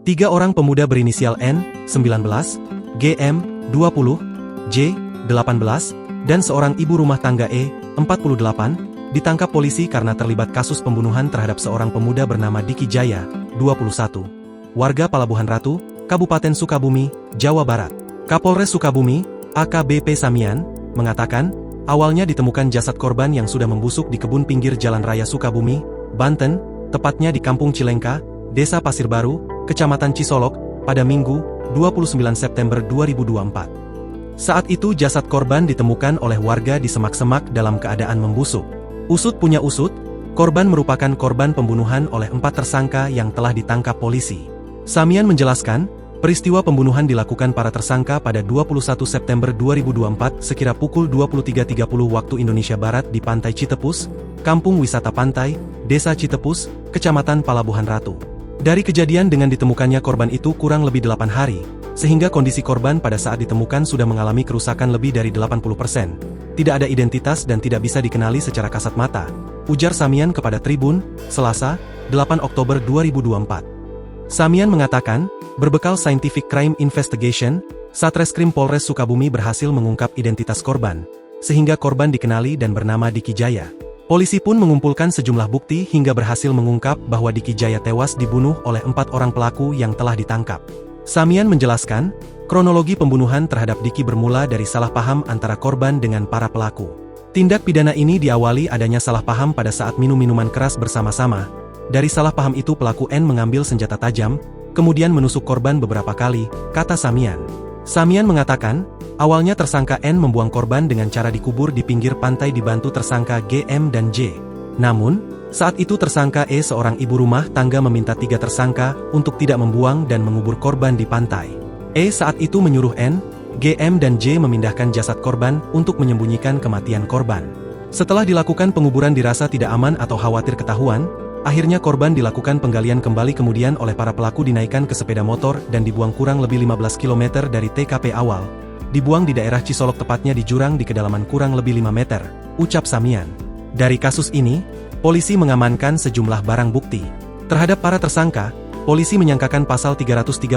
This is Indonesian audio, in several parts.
Tiga orang pemuda berinisial N, 19, GM, 20, J, 18, dan seorang ibu rumah tangga E, 48, ditangkap polisi karena terlibat kasus pembunuhan terhadap seorang pemuda bernama Diki Jaya, 21, warga Palabuhan Ratu, Kabupaten Sukabumi, Jawa Barat. Kapolres Sukabumi, AKBP Samian, mengatakan, awalnya ditemukan jasad korban yang sudah membusuk di kebun pinggir Jalan Raya Sukabumi, Banten, tepatnya di Kampung Cilengka, Desa Pasir Baru, Kecamatan Cisolok, pada Minggu, 29 September 2024. Saat itu jasad korban ditemukan oleh warga di semak-semak dalam keadaan membusuk. Usut punya usut, korban merupakan korban pembunuhan oleh 4 tersangka yang telah ditangkap polisi. Samian menjelaskan, peristiwa pembunuhan dilakukan para tersangka pada 21 September 2024 sekira pukul 23.30 waktu Indonesia Barat di Pantai Citepus, Kampung Wisata Pantai, Desa Citepus, Kecamatan Palabuhan Ratu. Dari kejadian dengan ditemukannya korban itu kurang lebih 8 hari, sehingga kondisi korban pada saat ditemukan sudah mengalami kerusakan lebih dari 80%. Tidak ada identitas dan tidak bisa dikenali secara kasat mata, ujar Samian kepada Tribun, Selasa, 8 Oktober 2024. Samian mengatakan, berbekal Scientific Crime Investigation, Satreskrim Polres Sukabumi berhasil mengungkap identitas korban, sehingga korban dikenali dan bernama Diki Jaya. Polisi pun mengumpulkan sejumlah bukti hingga berhasil mengungkap bahwa Diki Jaya tewas dibunuh oleh 4 orang pelaku yang telah ditangkap. Samian menjelaskan, kronologi pembunuhan terhadap Diki bermula dari salah paham antara korban dengan para pelaku. Tindak pidana ini diawali adanya salah paham pada saat minum minuman keras bersama-sama. Dari salah paham itu pelaku N mengambil senjata tajam, kemudian menusuk korban beberapa kali, kata Samian. Samian mengatakan, awalnya tersangka N membuang korban dengan cara dikubur di pinggir pantai dibantu tersangka GM dan J. Namun, saat itu tersangka E seorang ibu rumah tangga meminta 3 tersangka untuk tidak membuang dan mengubur korban di pantai. E saat itu menyuruh N, GM dan J memindahkan jasad korban untuk menyembunyikan kematian korban. Setelah dilakukan penguburan dirasa tidak aman atau khawatir ketahuan, akhirnya korban dilakukan penggalian kembali kemudian oleh para pelaku dinaikkan ke sepeda motor dan dibuang kurang lebih 15 km dari TKP awal. Dibuang di daerah Cisolok tepatnya di jurang di kedalaman kurang lebih 5 meter, ucap Samian. Dari kasus ini, polisi mengamankan sejumlah barang bukti. Terhadap para tersangka, polisi menyangkakan pasal 338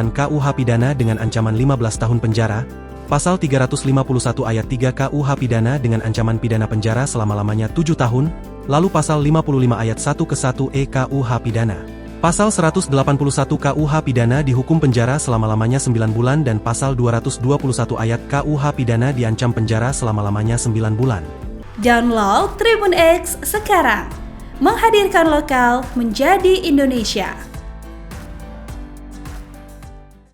KUH Pidana dengan ancaman 15 tahun penjara, pasal 351 ayat 3 KUH Pidana dengan ancaman pidana penjara selama-lamanya 7 tahun, lalu pasal 55 ayat 1 ke 1 KUH Pidana. Pasal 181 KUH Pidana dihukum penjara selama-lamanya 9 bulan dan pasal 221 ayat KUH Pidana diancam penjara selama-lamanya 9 bulan. Download Tribun X sekarang, menghadirkan lokal menjadi Indonesia.